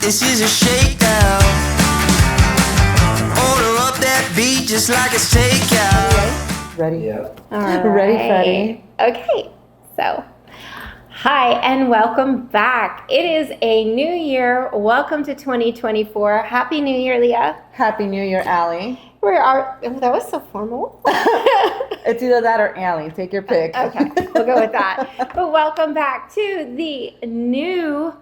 This is a shakedown. Order up that beat just like it's takeout. Ready? Yeah. All right. Ready, Freddie? Okay, so hi and welcome back. It is a new year. Welcome to 2024. Happy New Year, Leah. Happy New Year, Allie. That was so formal. It's either that or Allie. Take your pick. Okay, we'll go with that. But welcome back to the new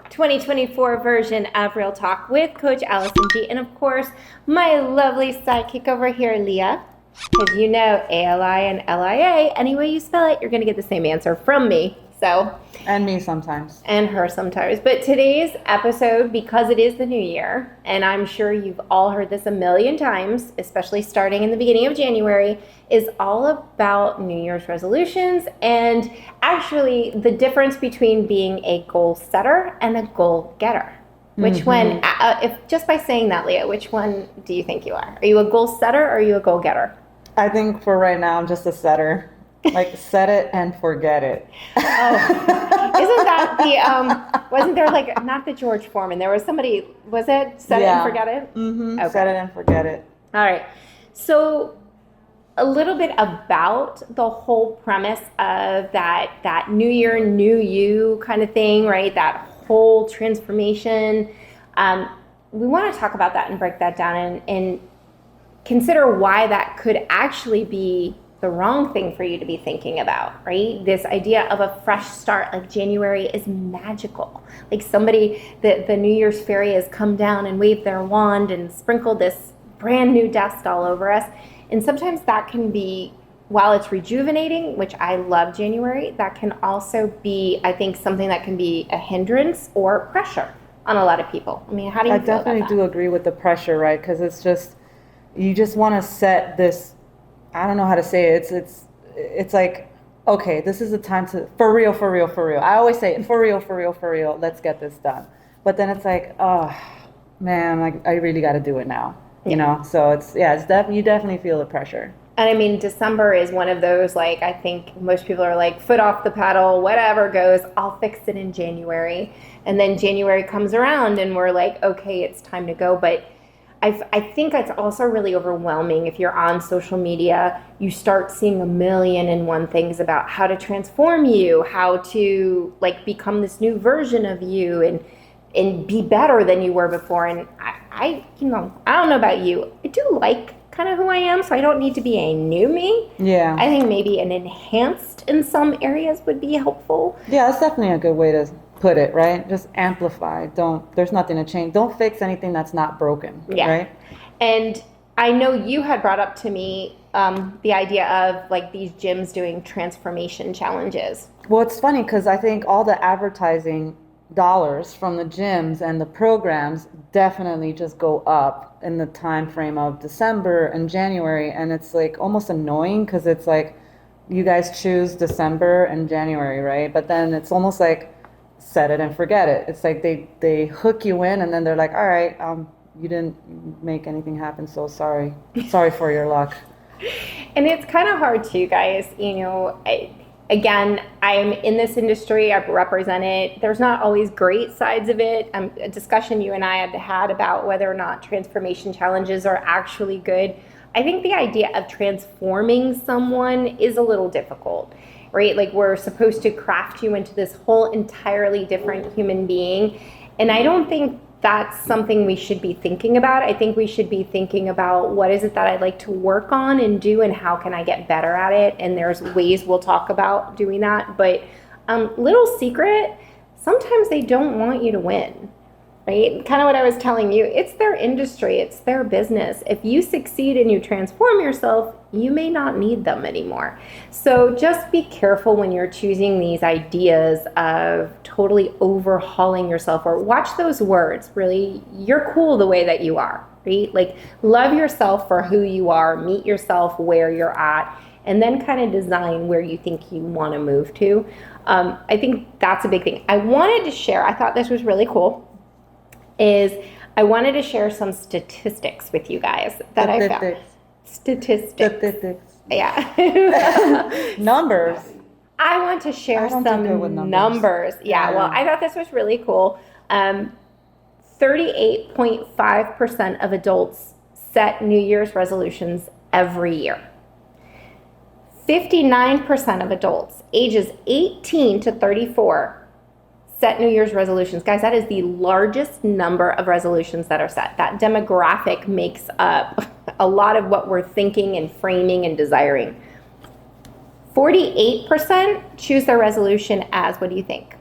2024 version of Real Talk with Coach Alison G. And of course, my lovely sidekick over here, Leah. Because you know ALI and LIA, any way you spell it, you're going to get the same answer from me. So, And me sometimes. and her sometimes. But today's episode, because it is the new year, and I'm sure you've all heard this a million times, especially starting in the beginning of January, is all about New Year's resolutions and actually the difference between being a goal setter and a goal getter. Which one, if just by saying that, Leah, which one do you think you are? Are you a goal setter or are you a goal getter? I think for right now, I'm just a setter. Like, set it and forget it. Oh, isn't that the, wasn't there like, not the George Foreman, there was somebody, was it set it and forget it? Mm-hmm. Okay. Set it and forget it. All right. So a little bit about the whole premise of that new year, new you kind of thing, right? That whole transformation. We want to talk about that and break that down and consider why that could actually be the wrong thing for you to be thinking about, right? This idea of a fresh start, like January is magical. Like somebody, the New Year's fairy has come down and waved their wand and sprinkled this brand new dust all over us. And sometimes that can be, while it's rejuvenating, which I love January, that can also be, I think, something that can be a hindrance or pressure on a lot of people. I mean, how do you feel about that? I definitely do agree with the pressure, right? Because it's just, you just want to set this, I don't know how to say it. It's like, okay, this is the time to, for real. I always say, for real, let's get this done. But then it's like, oh, man, like, I really got to do it now, you know? So it's you definitely feel the pressure. And I mean, December is one of those, like, I think most people are like, foot off the pedal, whatever goes, I'll fix it in January. And then January comes around and we're like, okay, it's time to go. But I think it's also really overwhelming if you're on social media. You start seeing a million and one things about how to transform you, how to like become this new version of you and be better than you were before. And I don't know about you. I do like kind of who I am, so I don't need to be a new me. Yeah. I think maybe an enhanced in some areas would be helpful. Yeah, that's definitely a good way to put it, right? Just amplify. There's nothing to change. Don't fix anything that's not broken, right? And I know you had brought up to me the idea of like these gyms doing transformation challenges. Well, it's funny because I think all the advertising dollars from the gyms and the programs definitely just go up in the time frame of December and January, and it's like almost annoying because it's like you guys choose December and January, right? But then it's almost like set it and forget it. It's like they hook you in and then they're like, all right, you didn't make anything happen, so sorry for your luck. And it's kind of hard too, guys. You know, again, I'm in this industry, I represent it. There's not always great sides of it. A discussion you and I had about whether or not transformation challenges are actually good. I think the idea of transforming someone is a little difficult, right? Like we're supposed to craft you into this whole entirely different human being. And I don't think that's something we should be thinking about. I think we should be thinking about what is it that I'd like to work on and do and how can I get better at it. And there's ways we'll talk about doing that. But little secret, sometimes they don't want you to win. Right? Kind of what I was telling you, it's their industry, it's their business. If you succeed and you transform yourself, you may not need them anymore. So just be careful when you're choosing these ideas of totally overhauling yourself, or watch those words, really, you're cool the way that you are, right? Like love yourself for who you are, meet yourself where you're at, and then kind of design where you think you want to move to. I think that's a big thing. I wanted to share, I thought this was really cool, I wanted to share some statistics with you guys that I found. Statistics. Yeah. Numbers. I want to share some numbers. Yeah, well, I thought this was really cool. 30% 38.5% of adults set New Year's resolutions every year. 59% of adults ages 18 to 34 set New Year's resolutions. Guys, that is the largest number of resolutions that are set. That demographic makes up a lot of what we're thinking and framing and desiring. 48% choose their resolution as, what do you think?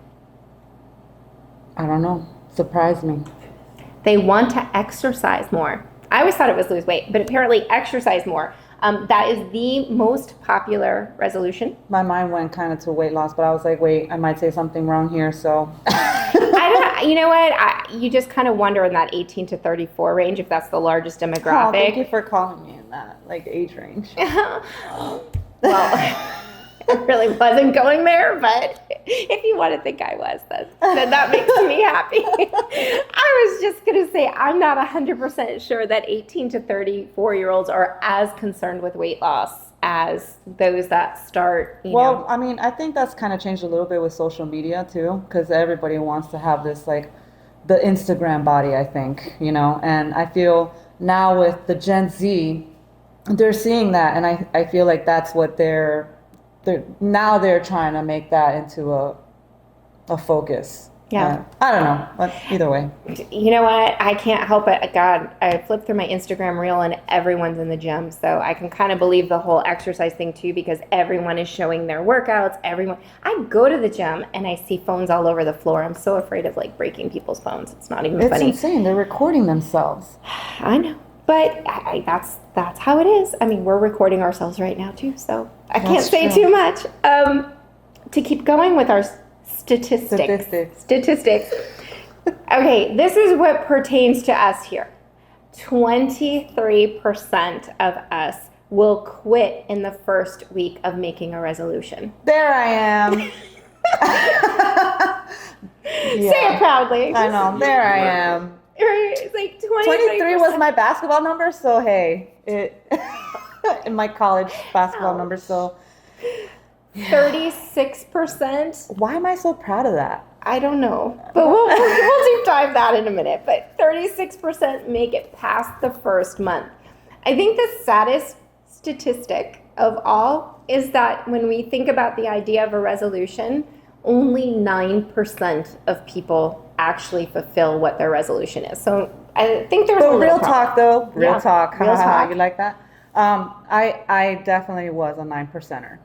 I don't know. Surprise me. They want to exercise more. I always thought it was lose weight, but apparently exercise more. That is the most popular resolution. My mind went kind of to weight loss, but I was like, wait, I might say something wrong here, so. You know what? You just kind of wonder in that 18 to 34 range if that's the largest demographic. Oh, thank you for calling me in that, like, age range. Well, I really wasn't going there, but if you want to think I was, then that makes me happy. I was just going to say, I'm not 100% sure that 18 to 34-year-olds are as concerned with weight loss as those that start, Well, I mean, I think that's kind of changed a little bit with social media, too, because everybody wants to have this, like, the Instagram body, I think, and I feel now with the Gen Z, they're seeing that, and I feel like that's what they're trying to make that into a focus. Yeah. I don't know, but either way. You know what? I can't help it. God, I flipped through my Instagram reel and everyone's in the gym. So I can kind of believe the whole exercise thing too, because everyone is showing their workouts. I go to the gym and I see phones all over the floor. I'm so afraid of like breaking people's phones. It's not even funny. It's insane. They're recording themselves. I know. But that's how it is. I mean, we're recording ourselves right now too, so I can't say too much. To keep going with our statistics. Okay, this is what pertains to us here. 23% of us will quit in the first week of making a resolution. There I am. Say it proudly. I know. There I am. It's like 23 was my basketball number, so hey, in my college basketball number, so 36%. Why am I so proud of that? I don't know, but we'll deep dive that in a minute. But 36% make it past the first month. I think the saddest statistic of all is that when we think about the idea of a resolution, only 9% of people actually fulfill what their resolution is. So I think there's a real problem. talk though. Real talk. Real talk. You like that? I definitely was a 9%er.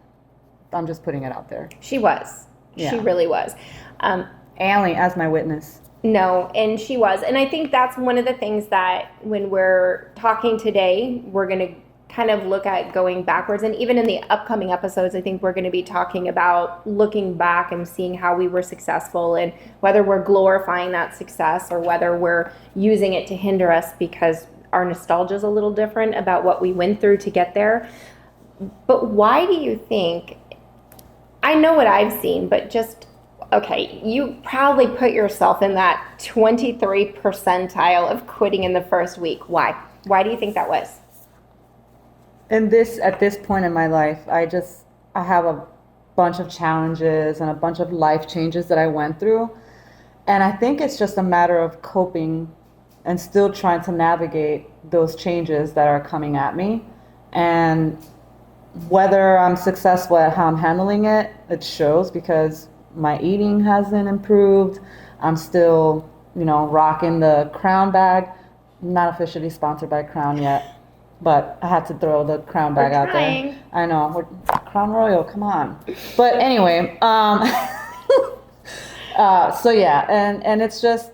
I'm just putting it out there. She was. Yeah. She really was. Allie as my witness. No, and she was. And I think that's one of the things that when we're talking today, we're going to kind of look at going backwards. And even in the upcoming episodes, I think we're going to be talking about looking back and seeing how we were successful and whether we're glorifying that success or whether we're using it to hinder us because our nostalgia is a little different about what we went through to get there. But why do you think, I know what I've seen, but just, okay, you proudly put yourself in that 23 percentile of quitting in the first week. Why? Why do you think that was? At this point in my life, I have a bunch of challenges and a bunch of life changes that I went through. And I think it's just a matter of coping and still trying to navigate those changes that are coming at me. And whether I'm successful at how I'm handling it, it shows because my eating hasn't improved. I'm still, rocking the Crown bag. I'm not officially sponsored by Crown yet. But I had to throw the Crown bag out there. I know. Crown Royal, come on. But anyway, so yeah, and it's just,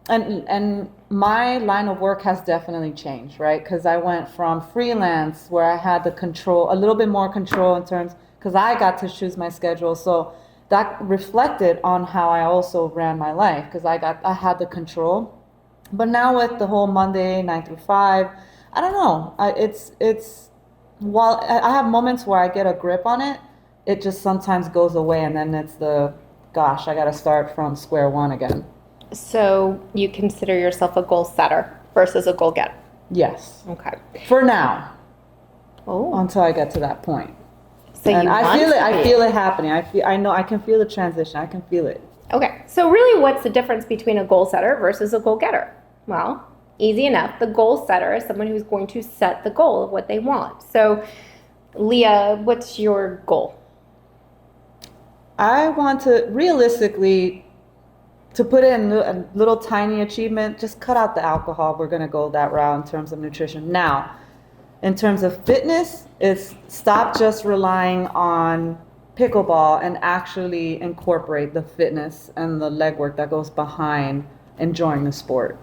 and my line of work has definitely changed, right? Because I went from freelance where I had the control, a little bit more control in terms, because I got to choose my schedule. So that reflected on how I also ran my life because I had the control. But now with the whole Monday, 9 through 5, I don't know. While I have moments where I get a grip on it, it just sometimes goes away, and then it's I got to start from square one again. So you consider yourself a goal setter versus a goal getter? Yes. Okay. For now. Oh. Until I get to that point. So and you I want feel it. to I be. feel it happening. I know. I can feel the transition. I can feel it. Okay, so really what's the difference between a goal setter versus a goal getter? Well, easy enough. The goal setter is someone who's going to set the goal of what they want. So, Leah, what's your goal? I want to realistically to put in a little tiny achievement, just cut out the alcohol. We're going to go that route in terms of nutrition. Now, in terms of fitness, it's stop just relying on pickleball and actually incorporate the fitness and the legwork that goes behind enjoying the sport.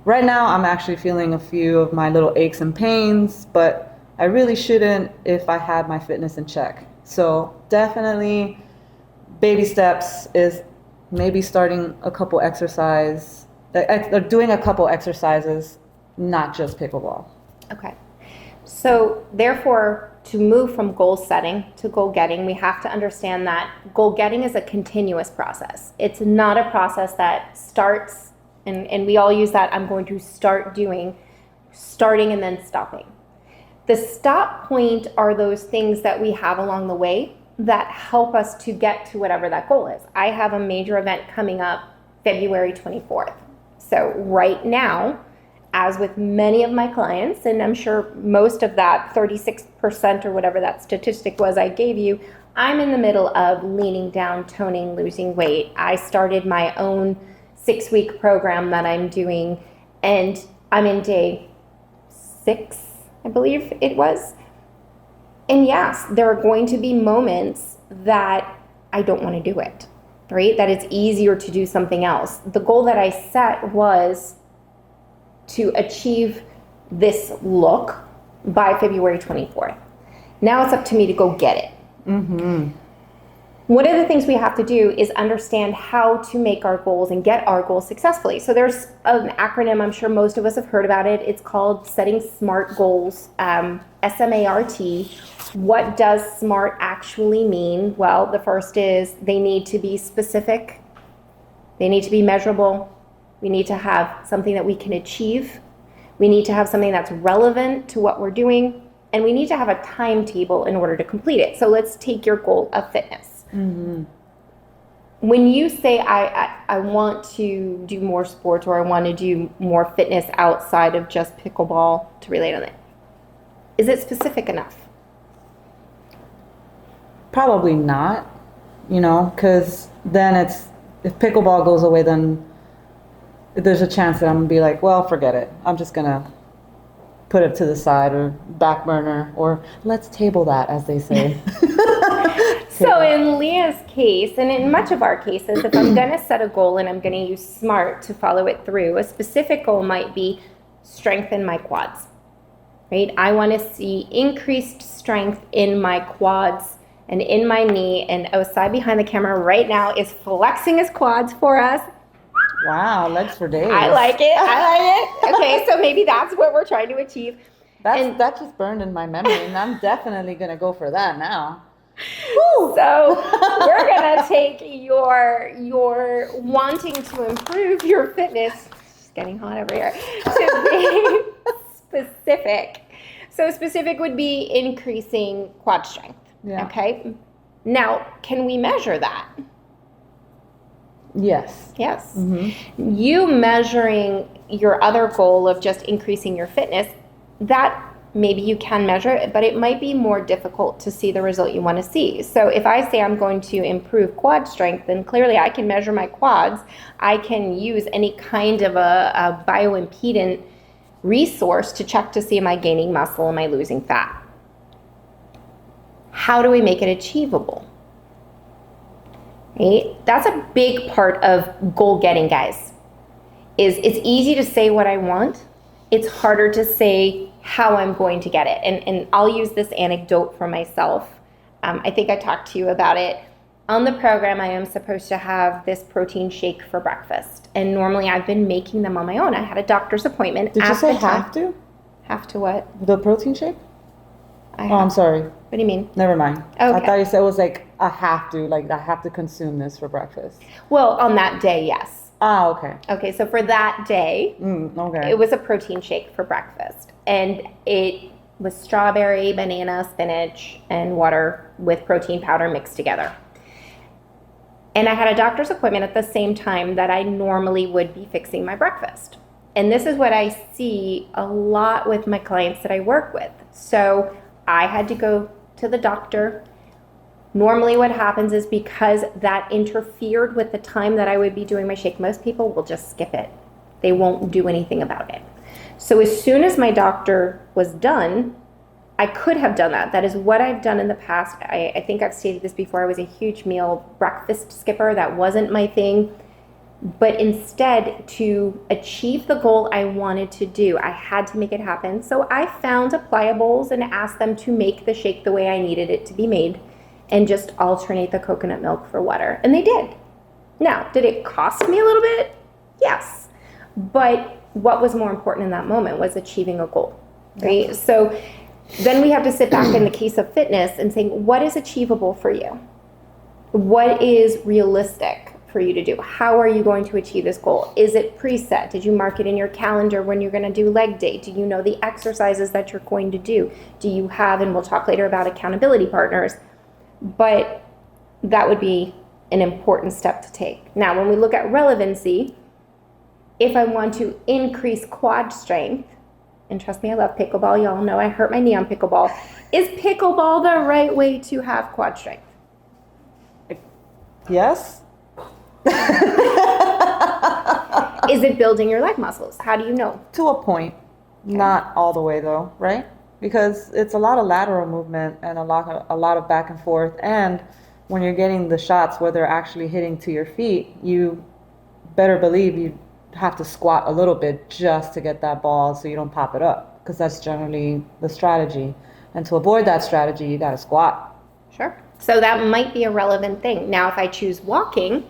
Right now, I'm actually feeling a few of my little aches and pains, but I really shouldn't if I had my fitness in check. So definitely baby steps is maybe starting a couple doing a couple exercises, not just pickleball. Okay. So therefore, to move from goal setting to goal getting, we have to understand that goal getting is a continuous process. It's not a process that starts, and we all use that, I'm going to start doing, starting and then stopping. The stop point are those things that we have along the way that help us to get to whatever that goal is. I have a major event coming up February 24th. So right now, as with many of my clients, and I'm sure most of that 36% or whatever that statistic was I gave you, I'm in the middle of leaning down, toning, losing weight. I started my own 6-week program that I'm doing, and I'm in day 6, I believe it was. And yes, there are going to be moments that I don't want to do it, right? That it's easier to do something else. The goal that I set was to achieve this look by February 24th. Now it's up to me to go get it. Mm-hmm. One of the things we have to do is understand how to make our goals and get our goals successfully. So there's an acronym, I'm sure most of us have heard about it. It's called Setting Smart Goals, SMART. What does SMART actually mean? Well, the first is they need to be specific. They need to be measurable. We need to have something that we can achieve. We need to have something that's relevant to what we're doing. And we need to have a timetable in order to complete it. So let's take your goal of fitness. Mm-hmm. When you say, I want to do more sports or I want to do more fitness outside of just pickleball to relate on it, is it specific enough? Probably not, because then if pickleball goes away, then there's a chance that I'm going to be like, well, forget it. I'm just going to put it to the side or back burner, or let's table that, as they say. So in Leah's case, and in much of our cases, if I'm going to set a goal and I'm going to use SMART to follow it through, a specific goal might be strengthen my quads, right? I want to see increased strength in my quads and in my knee, and Osai behind the camera right now is flexing his quads for us. Wow, legs for days. I like it. Okay, so maybe that's what we're trying to achieve. That just burned in my memory, and I'm definitely going to go for that now. Woo! So we're going to take your wanting to improve your fitness, it's getting hot over here, to be specific. So specific would be increasing quad strength. Yeah. Okay. Now, can we measure that? Yes. Yes. Mm-hmm. You measuring your other goal of just increasing your fitness, that maybe you can measure it, but it might be more difficult to see the result you want to see. So if I say I'm going to improve quad strength, then clearly I can measure my quads. I can use any kind of a bioimpedant resource to check to see am I gaining muscle, am I losing fat. How do we make it achievable? Right? That's a big part of goal getting, guys. It's easy to say what I want. It's harder to say how I'm going to get it. And I'll use this anecdote for myself. I think I talked to you about it. On the program, I am supposed to have this protein shake for breakfast. And normally I've been making them on my own. I had a doctor's appointment. Did you say have to? Have to what? The protein shake? I'm sorry. What do you mean? Never mind. Okay. I thought you said it was like I have to consume this for breakfast. Well, on that day, yes. Ah, okay. Okay, so for that day, okay. It was a protein shake for breakfast. And it was strawberry, banana, spinach, and water with protein powder mixed together. And I had a doctor's appointment at the same time that I normally would be fixing my breakfast. And this is what I see a lot with my clients that I work with. So I had to go to the doctor. Normally what happens is because that interfered with the time that I would be doing my shake, most people will just skip it. They won't do anything about it. So as soon as my doctor was done, I could have done that. That is what I've done in the past. I think I've stated this before. I was a huge meal breakfast skipper. That wasn't my thing. But instead, to achieve the goal I wanted to do, I had to make it happen. So I found appliables and asked them to make the shake the way I needed it to be made and just alternate the coconut milk for water. And they did. Now, did it cost me a little bit? Yes. But what was more important in that moment was achieving a goal, right? Yep. So then we have to sit back in the case of fitness and say, what is achievable for you? What is realistic for you to do? How are you going to achieve this goal? Is it preset? Did you mark it in your calendar when you're going to do leg day? Do you know the exercises that you're going to do? Do you have, and we'll talk later about accountability partners, but that would be an important step to take. Now, when we look at relevancy, if I want to increase quad strength, and trust me, I love pickleball. Y'all know I hurt my knee on pickleball. Is pickleball the right way to have quad strength? Yes. Is it building your leg muscles? How do you know? To a point. Okay. Not all the way though, right? Because it's a lot of lateral movement and a lot of back and forth. And when you're getting the shots where they're actually hitting to your feet, you better believe you have to squat a little bit just to get that ball so you don't pop it up, because that's generally the strategy. And to avoid that strategy, you got to squat. Sure. So that might be a relevant thing. Now, if I choose walking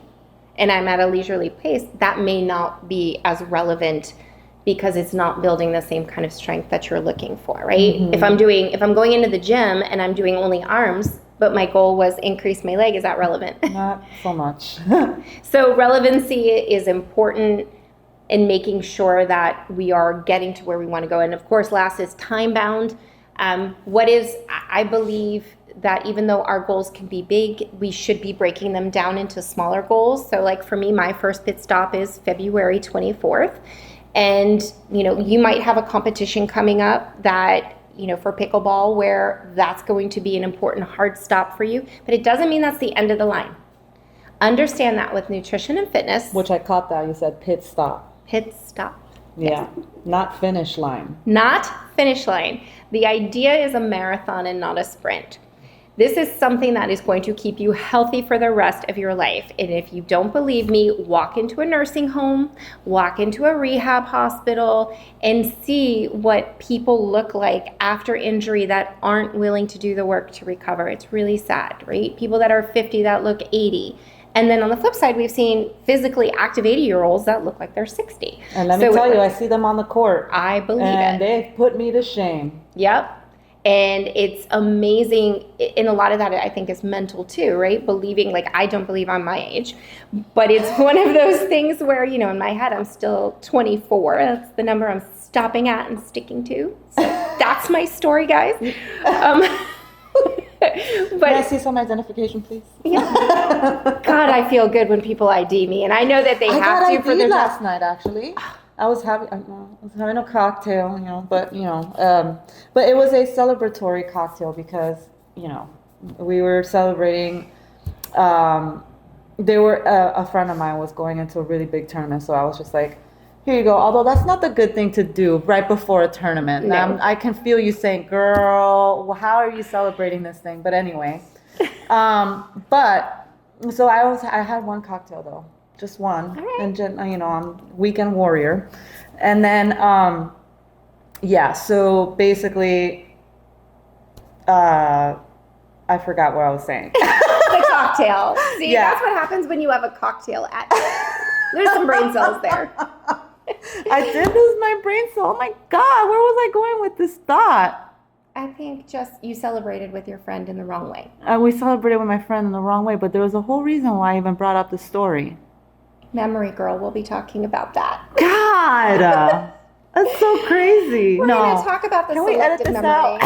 and I'm at a leisurely pace, that may not be as relevant because it's not building the same kind of strength that you're looking for, right? Mm-hmm. If I'm going into the gym and I'm doing only arms, but my goal was increase my leg, is that relevant? Not so much. So relevancy is important in making sure that we are getting to where we want to go. And of course, last is time bound. I believe that even though our goals can be big, we should be breaking them down into smaller goals. So like for me, my first pit stop is February 24th. And, you might have a competition coming up that, for pickleball, where that's going to be an important hard stop for you. But it doesn't mean that's the end of the line. Understand that with nutrition and fitness. Which I caught that. You said pit stop. Pit stop. Yeah, yes. Not finish line. Not finish line. The idea is a marathon and not a sprint. This is something that is going to keep you healthy for the rest of your life. And if you don't believe me, walk into a nursing home, walk into a rehab hospital, and see what people look like after injury that aren't willing to do the work to recover. It's really sad, right? People that are 50 that look 80. And then on the flip side, we've seen physically active 80-year-olds that look like they're 60. And let me tell you, I see them on the court. I believe it. And they've put me to shame. Yep. And it's amazing. And a lot of that, I think, is mental too, right? Believing, like, I don't believe I'm my age. But it's one of those things where, in my head, I'm still 24. That's the number I'm stopping at and sticking to. So that's my story, guys. But may I see some identification, please? Yeah. God, I feel good when people ID me, and I know that they have to for their last night. Actually, I was having a cocktail, but it was a celebratory cocktail because we were celebrating. A friend of mine was going into a really big tournament, so I was just like, here you go. Although that's not the good thing to do right before a tournament. No. I can feel you saying, girl, how are you celebrating this thing? But anyway, so I had one cocktail though, just one. All right. And I'm weekend warrior. And then, so basically, I forgot what I was saying. The cocktail. See, yeah. That's what happens when you have a cocktail at There's some brain cells there. I did lose my brain cell. Oh my God, where was I going with this thought? I think just you celebrated with your friend in the wrong way. We celebrated with my friend in the wrong way, but there was a whole reason why I even brought up the story. Memory girl, we'll be talking about that. God, that's so crazy. We're going to talk about the selective memory. No,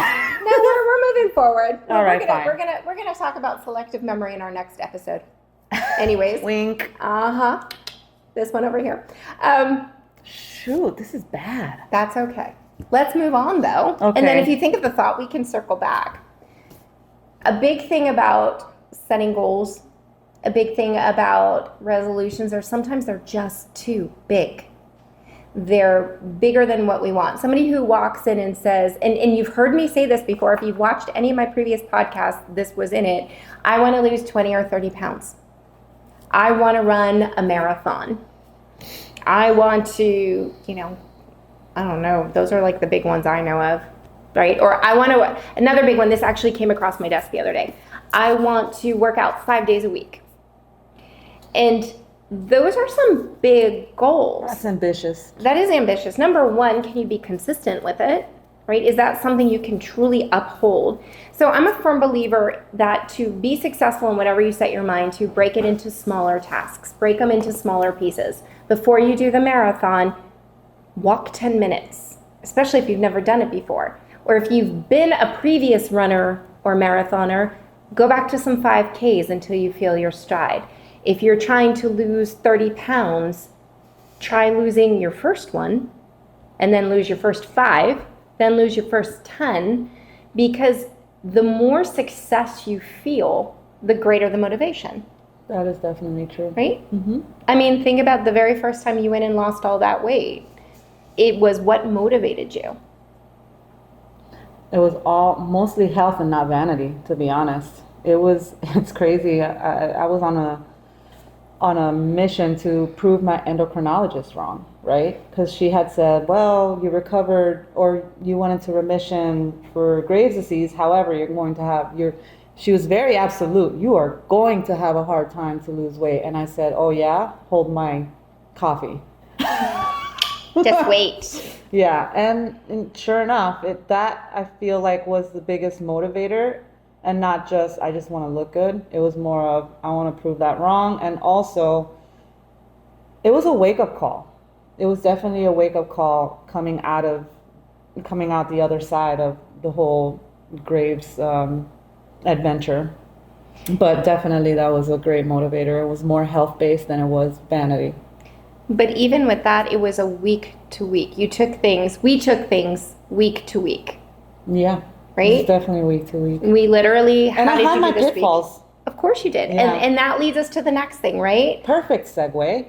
we're moving forward. All right, fine. We're gonna talk about selective memory in our next episode. Anyways. Wink. Uh-huh. This one over here. Shoot, this is bad. That's okay. Let's move on, though. Okay. And then if you think of the thought, we can circle back. A big thing about setting goals, a big thing about resolutions, are sometimes they're just too big. They're bigger than what we want. Somebody who walks in and says, and you've heard me say this before, if you've watched any of my previous podcasts, this was in it, I want to lose 20 or 30 pounds. I want to run a marathon. I want to, I don't know, those are like the big ones I know of, right? Or I want to, another big one, this actually came across my desk the other day. I want to work out 5 days a week. And those are some big goals. That's ambitious. That is ambitious. Number one, can you be consistent with it, right? Is that something you can truly uphold? So I'm a firm believer that to be successful in whatever you set your mind to, break it into smaller tasks, break them into smaller pieces. Before you do the marathon, walk 10 minutes, especially if you've never done it before. Or if you've been a previous runner or marathoner, go back to some 5Ks until you feel your stride. If you're trying to lose 30 pounds, try losing your first one, and then lose your first 5, then lose your first 10, because the more success you feel, the greater the motivation. That is definitely true. Right? Mm-hmm. I mean, think about the very first time you went and lost all that weight. It was what motivated you. It was all mostly health and not vanity, to be honest. It's crazy. I was on a mission to prove my endocrinologist wrong, right? Because she had said, well, you recovered or you went into remission for Graves' disease. However, you're going to have she was very absolute. You are going to have a hard time to lose weight. And I said, oh yeah, hold my coffee. Just wait. Yeah, and sure enough, that I feel like was the biggest motivator, and not just I just want to look good. It was more of I want to prove that wrong, and also it was a wake-up call. It was definitely a wake-up call coming out the other side of the whole Graves adventure. But definitely that was a great motivator. It was more health-based than it was vanity. But even with that, it was a week to week. We took things week to week. Yeah. Right? It's definitely week to week. We literally and I had my pitfalls. Of course you did. Yeah. And that leads us to the next thing, right? Perfect segue,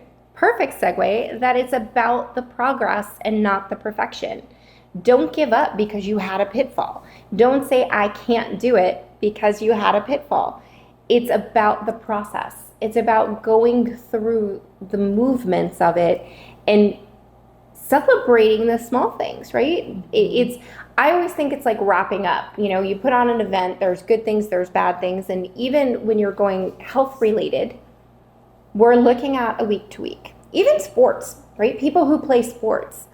that it's about the progress and not the perfection. Don't give up because you had a pitfall. Don't say, I can't do it because you had a pitfall. It's about the process. It's about going through the movements of it and celebrating the small things, right? I always think it's like wrapping up. You put on an event, there's good things, there's bad things. And even when you're going health related, we're looking at a week to week. Even sports, right? People who play sports,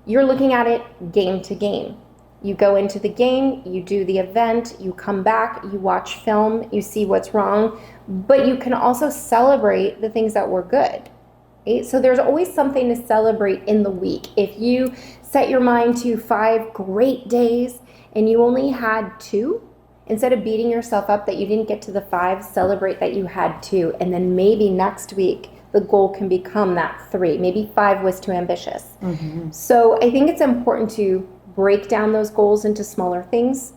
you're looking at it game to game. You go into the game, you do the event, you come back, you watch film, you see what's wrong, but you can also celebrate the things that were good. Right? So there's always something to celebrate in the week. If you set your mind to 5 great days and you only had 2, instead of beating yourself up that you didn't get to the 5, celebrate that you had 2. And then maybe next week, the goal can become that 3. Maybe 5 was too ambitious. Mm-hmm. So I think it's important to break down those goals into smaller things.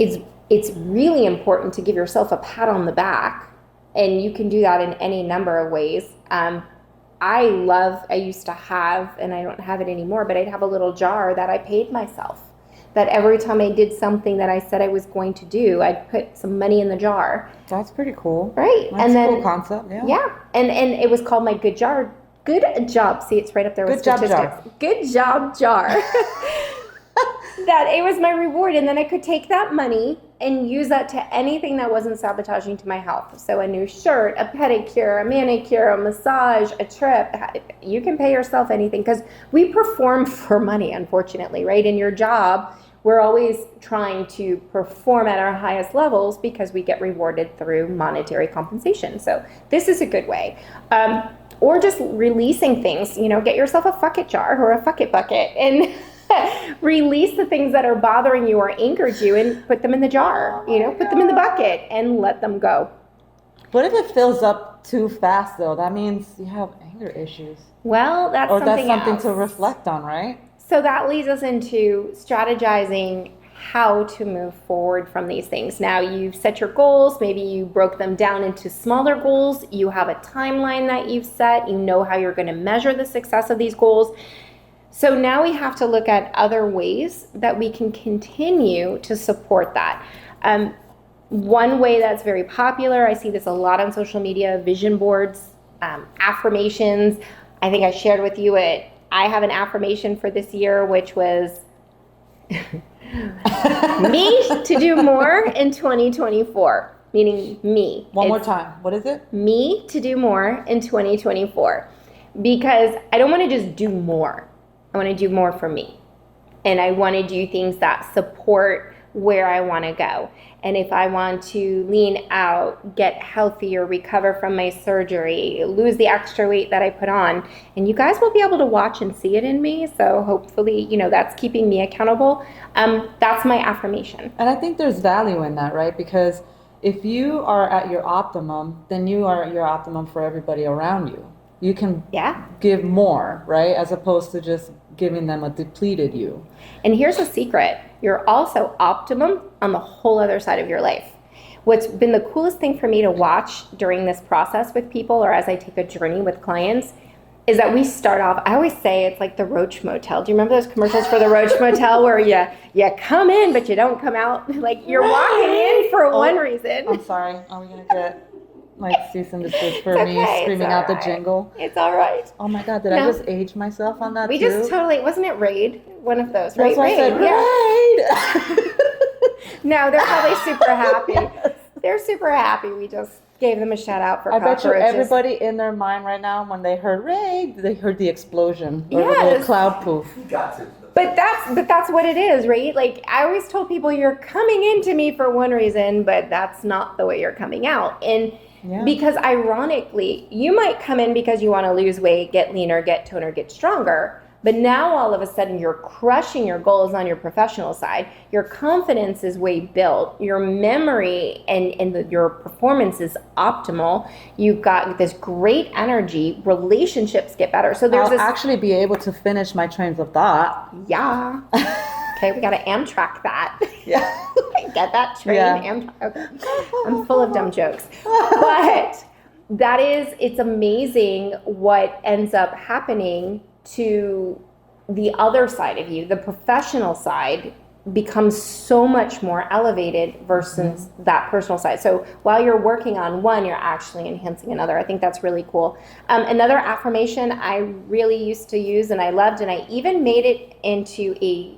It's really important to give yourself a pat on the back, and you can do that in any number of ways. I used to have, and I don't have it anymore, but I'd have a little jar that I paid myself. That every time I did something that I said I was going to do, I'd put some money in the jar. That's pretty cool. Right. That's a cool concept, yeah. Yeah. And it was called my Good Jar. Good job. See, it's right up there with statistics. Good job jar. That it was my reward, and then I could take that money and use that to anything that wasn't sabotaging to my health. So a new shirt, a pedicure, a manicure, a massage, a trip. You can pay yourself anything because we perform for money, unfortunately, right? In your job, we're always trying to perform at our highest levels because we get rewarded through monetary compensation. So this is a good way. Or just releasing things, get yourself a fuck it jar or a fuck it bucket and release the things that are bothering you or anchored you and put them in the jar, put them in the bucket and let them go. What if it fills up too fast, though? That means you have anger issues. Well, that's Or something that's something else. to reflect on, right? So that leads us into strategizing how to move forward from these things. Now you've set your goals, maybe you broke them down into smaller goals, you have a timeline that you've set, you know how you're going to measure the success of these goals. So now we have to look at other ways that we can continue to support that. One way that's very popular, I see this a lot on social media, vision boards, affirmations. I think I shared with you I have an affirmation for this year, which was me to do more in 2024, meaning me. One more time. What is it? Me to do more in 2024, because I don't want to just do more. I want to do more for me. And I want to do things that support where I want to go. And if I want to lean out, get healthier, recover from my surgery, lose the extra weight that I put on, and you guys will be able to watch and see it in me. So hopefully, that's keeping me accountable. That's my affirmation. And I think there's value in that, right? Because if you are at your optimum, then you are at your optimum for everybody around you. You can give more, right? As opposed to just giving them a depleted you. And here's a secret. You're also optimum on the whole other side of your life. What's been the coolest thing for me to watch during this process with people, or as I take a journey with clients, is that we start off, I always say it's like the Roach Motel. Do you remember those commercials for the Roach Motel where you come in but you don't come out? Like you're walking in for one reason. I'm sorry. Are we going to get cease and desist for me screaming out the jingle? It's all right. Oh my God, did I just age myself on that We too? just totally, wasn't it Raid? One of those, right? That's why I said Raid. No, they're probably super happy. Yes. They're super happy. We just gave them a shout out for cockroaches. I bet you everybody in their mind right now, when they heard Raid, they heard the explosion or the little cloud poof. You got to. But that's what it is, right? Like I always told people, you're coming into me for one reason, but that's not the way you're coming out. And because ironically, you might come in because you want to lose weight, get leaner, get toner, get stronger. But now all of a sudden you're crushing your goals on your professional side. Your confidence is way built. Your memory and your performance is optimal. You've got this great energy. Relationships get better. So I'll actually be able to finish my trains of thought. Yeah. Okay, we got to Amtrak that. Yeah. Get that train. Amtrak. Okay. I'm full of dumb jokes. But it's amazing what ends up happening to the other side of you. The professional side becomes so much more elevated versus that personal side. So while you're working on one, you're actually enhancing another. I think that's really cool. Another affirmation I really used to use and I loved, and I even made it into a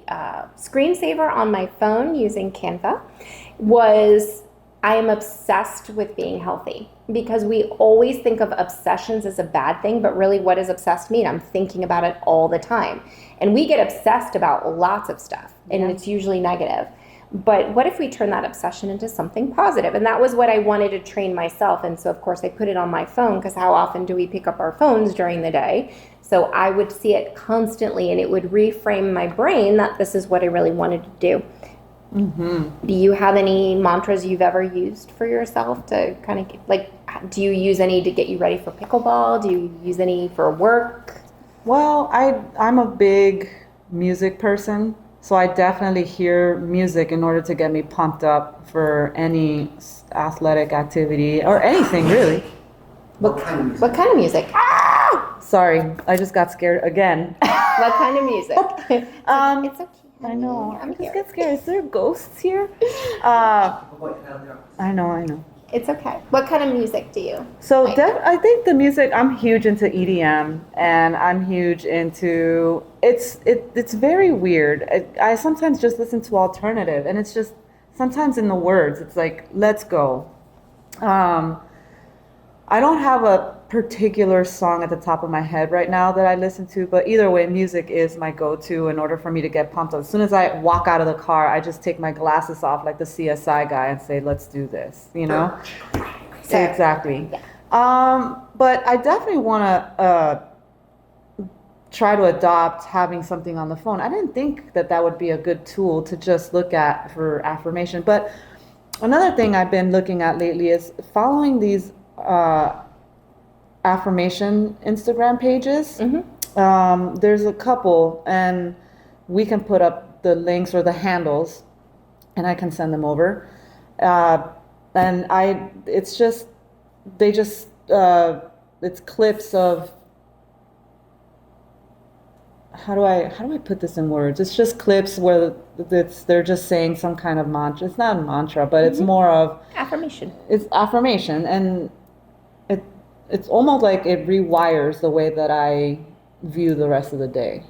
screensaver on my phone using Canva, was I am obsessed with being healthy. Because we always think of obsessions as a bad thing, but really what does obsessed mean? I'm thinking about it all the time. And we get obsessed about lots of stuff, and it's usually negative. But what if we turn that obsession into something positive? And that was what I wanted to train myself. And so of course I put it on my phone, because how often do we pick up our phones during the day? So I would see it constantly, and it would reframe my brain that this is what I really wanted to do. Mm-hmm. Do you have any mantras you've ever used for yourself to kind of do you use any to get you ready for pickleball? Do you use any for work? Well, I'm a big music person, so I definitely hear music in order to get me pumped up for any athletic activity or anything really. What kind of music? What kind of music? Ah! Sorry, I just got scared again. What kind of music? It's okay. I know. I'm just here. get scared. Is there ghosts here? I know. It's okay. What kind of music do you? So I think the music, I'm huge into EDM, and I'm huge into, it's very weird. I sometimes just listen to alternative, and it's just, sometimes in the words, it's like, let's go. I don't have a particular song at the top of my head right now that I listen to, but either way, music is my go-to in order for me to get pumped up. As soon as I walk out of the car, I just take my glasses off like the CSI guy and say, let's do this, you know? So, exactly. Yeah. But I definitely want to try to adopt having something on the phone. I didn't think that would be a good tool to just look at for affirmation. But another thing I've been looking at lately is following these affirmation Instagram pages. Mm-hmm. There's a couple, and we can put up the links or the handles, and I can send them over. And it's just, they just, it's clips of, how do I put this in words? It's just clips where they're just saying some kind of mantra. It's not a mantra, but it's more of Affirmation. It's affirmation, and it's almost like it rewires the way that I view the rest of the day,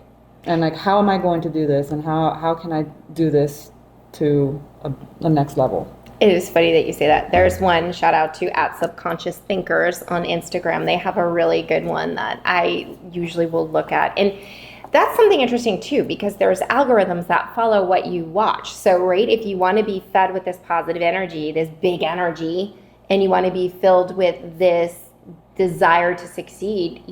and like, how am I going to do this, and how can I do this to a next level. It is funny that you say that. There's one, shout out to @subconscious thinkers on Instagram. They have a really good one that I usually will look at. And that's something interesting too, because there's algorithms that follow what you watch. So, right, if you want to be fed with this positive energy, this big energy, and you want to be filled with this desire to succeed,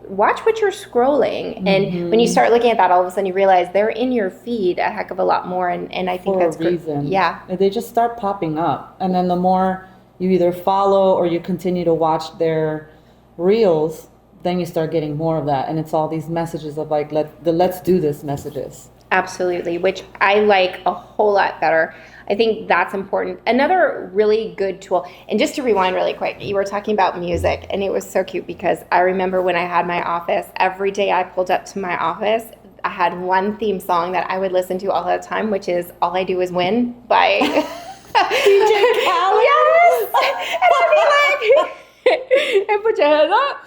watch what you're scrolling. And when you start looking at that, all of a sudden you realize they're in your feed a heck of a lot more. And I think that's for a reason. Yeah. And they just start popping up. And then the more you either follow or you continue to watch their reels, then you start getting more of that. And it's all these messages of like, let's do this messages. Absolutely, which I like a whole lot better. I think that's important. Another really good tool, and just to rewind really quick, you were talking about music, and it was so cute because I remember when I had my office, every day I pulled up to my office, I had one theme song that I would listen to all the time, which is All I Do Is Win by DJ Khaled? Yes! And I'd be like, and put your hands up.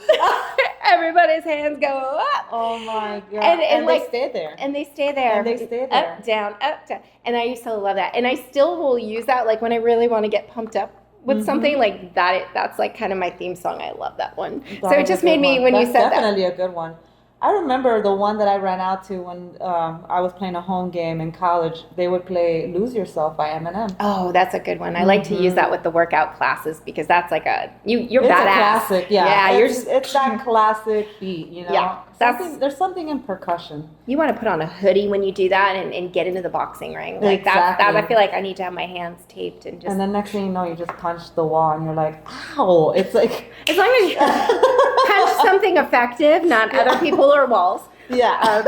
Everybody's hands go up. Oh my God. And like, they stay there. And they stay there. And they stay there. Up, down, up, down. And I used to love that. And I still will use that like when I really want to get pumped up with something like that. That's like kind of my theme song. I love that one. So it just made me, when you said that. That's definitely a good one. I remember the one that I ran out to when I was playing a home game in college. They would play "Lose Yourself" by Eminem. Oh, that's a good one. I like to use that with the workout classes because that's like you're It's badass. a classic, yeah. Yeah, it's that classic beat, Yeah, there's something in percussion. You want to put on a hoodie when you do that and get into the boxing ring. Like exactly. that I feel like I need to have my hands taped and just. And then next thing you know, you just punch the wall and you're like, ow! It's like, as long as you punch something effective, not other people or walls. Yeah.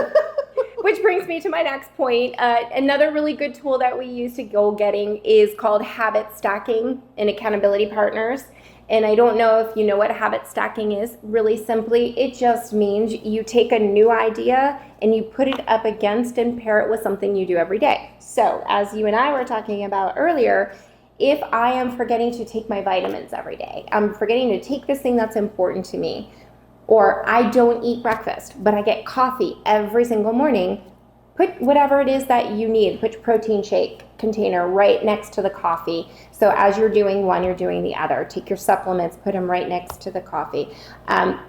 Which brings me to my next point. Another really good tool that we use to goal getting is called habit stacking in accountability partners. And I don't know if you know what habit stacking is. Really simply, it just means you take a new idea and you put it up against and pair it with something you do every day. So as you and I were talking about earlier, if I am forgetting to take my vitamins every day, I'm forgetting to take this thing that's important to me, or I don't eat breakfast, but I get coffee every single morning, put whatever it is that you need, put your protein shake container right next to the coffee. So as you're doing one, you're doing the other. Take your supplements, put them right next to the coffee.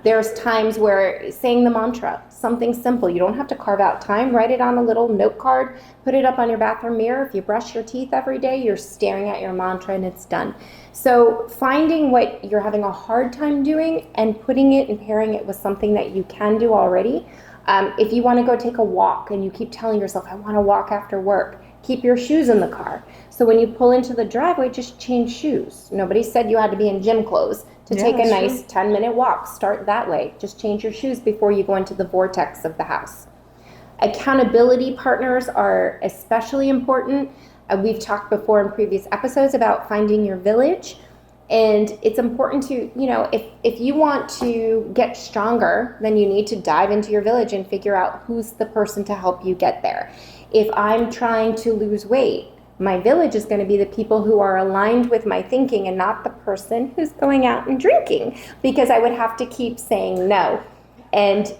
There's times where saying the mantra, something simple, you don't have to carve out time, write it on a little note card, put it up on your bathroom mirror. If you brush your teeth every day, you're staring at your mantra and it's done. So finding what you're having a hard time doing and putting it and pairing it with something that you can do already. If you want to go take a walk and you keep telling yourself, I want to walk after work, keep your shoes in the car. So when you pull into the driveway, just change shoes. Nobody said you had to be in gym clothes to take a nice 10-minute walk. Start that way. Just change your shoes before you go into the vortex of the house. Accountability partners are especially important. We've talked before in previous episodes about finding your village. And it's important to, if you want to get stronger, then you need to dive into your village and figure out who's the person to help you get there. If I'm trying to lose weight, my village is going to be the people who are aligned with my thinking and not the person who's going out and drinking, because I would have to keep saying no. And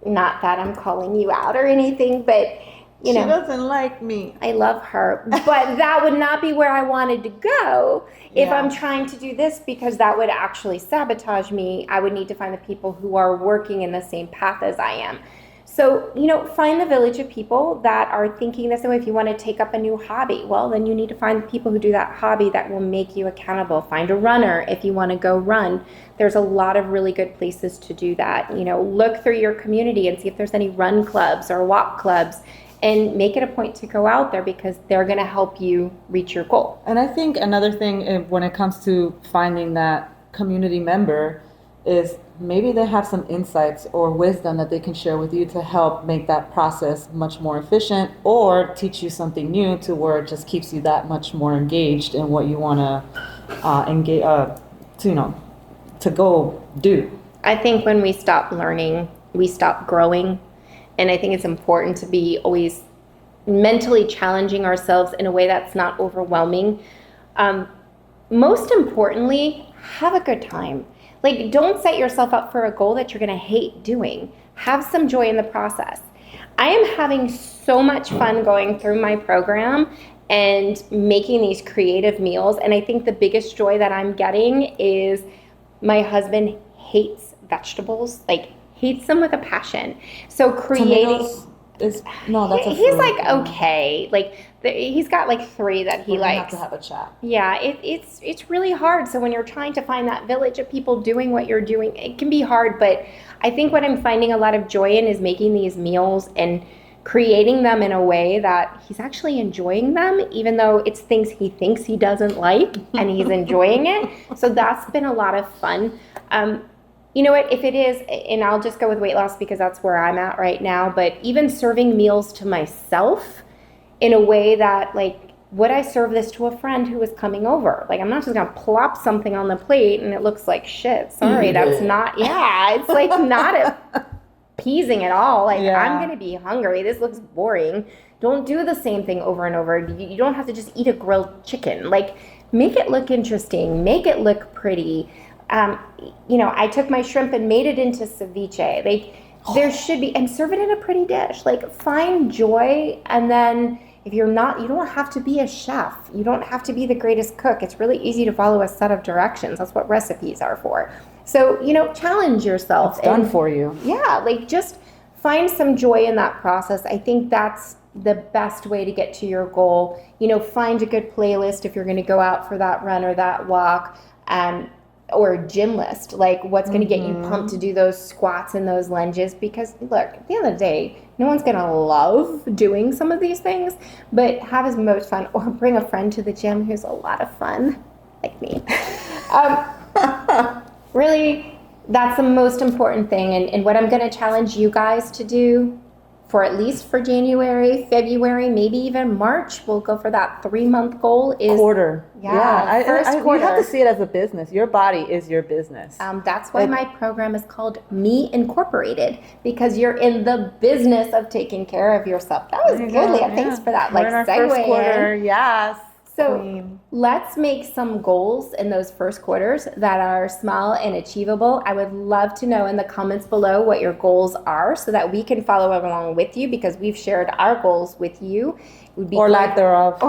not that I'm calling you out or anything, but she doesn't like me. I love her, but that would not be where I wanted to go if I'm trying to do this, because that would actually sabotage me. I would need to find the people who are working in the same path as I am. So, find the village of people that are thinking this way. If you want to take up a new hobby, well, then you need to find the people who do that hobby that will make you accountable. Find a runner if you want to go run. There's a lot of really good places to do that. Look through your community and see if there's any run clubs or walk clubs, and make it a point to go out there because they're going to help you reach your goal. And I think another thing when it comes to finding that community member is maybe they have some insights or wisdom that they can share with you to help make that process much more efficient, or teach you something new to where it just keeps you that much more engaged in what you want to engage to go do. I think when we stop learning, we stop growing. And I think it's important to be always mentally challenging ourselves in a way that's not overwhelming. Most importantly, have a good time. Like, don't set yourself up for a goal that you're going to hate doing. Have some joy in the process. I am having so much fun going through my program and making these creative meals. And I think the biggest joy that I'm getting is my husband hates vegetables, like hates them with a passion. So creating... That's a he's fruit. like, okay, like he's got like 3 that he likes. Have to have a chat. Yeah, it's really hard. So when you're trying to find that village of people doing what you're doing, it can be hard. But I think what I'm finding a lot of joy in is making these meals and creating them in a way that he's actually enjoying them, even though it's things he thinks he doesn't like, and he's enjoying it. So that's been a lot of fun. You know what, if it is, and I'll just go with weight loss because that's where I'm at right now, but even serving meals to myself in a way that, like, would I serve this to a friend who was coming over? Like, I'm not just going to plop something on the plate and it looks like shit. Sorry, that's not, it's like not appeasing at all. Like, I'm going to be hungry. This looks boring. Don't do the same thing over and over. You don't have to just eat a grilled chicken. Like, make it look interesting. Make it look pretty. I took my shrimp and made it into ceviche. Like, there should be, and serve it in a pretty dish. Like, find joy. And then if you're not, you don't have to be a chef. You don't have to be the greatest cook. It's really easy to follow a set of directions. That's what recipes are for. So, challenge yourself. It's done for you. Yeah. Like, just find some joy in that process. I think that's the best way to get to your goal. Find a good playlist if you're going to go out for that run or that walk. Or a gym list, like what's going to get you pumped to do those squats and those lunges, because look, at the end of the day, no one's going to love doing some of these things, but have as most fun, or bring a friend to the gym who's a lot of fun, like me. Really, that's the most important thing, and what I'm going to challenge you guys to do for January, February, maybe even March, we'll go for that 3-month goal is quarter. First quarter. You have to see it as a business. Your body is your business. That's why my program is called Me Incorporated, because you're in the business of taking care of yourself. That was good, Leah. Thanks for that. We're in our first quarter. Yes. So let's make some goals in those first quarters that are small and achievable. I would love to know in the comments below what your goals are so that we can follow along with you, because we've shared our goals with you. It would be lack thereof.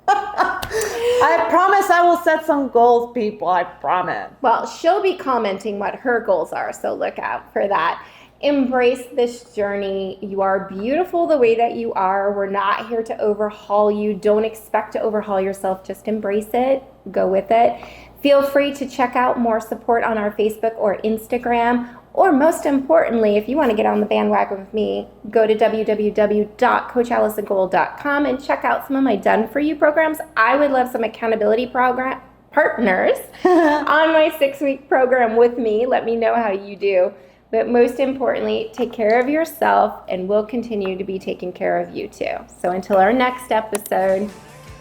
I promise I will set some goals, people. I promise. Well, she'll be commenting what her goals are, so look out for that. Embrace this journey. You are beautiful the way that you are. We're not here to overhaul you. Don't expect to overhaul yourself. Just embrace it. Go with it. Feel free to check out more support on our Facebook or Instagram. Or most importantly, if you want to get on the bandwagon with me, go to www.coachalisongold.com and check out some of my Done For You programs. I would love some accountability program partners on my 6-week program with me. Let me know how you do. But most importantly, take care of yourself, and we'll continue to be taking care of you too. So until our next episode,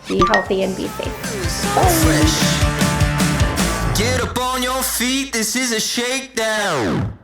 be healthy and be safe. Bye. Get up on your feet, this is a shakedown.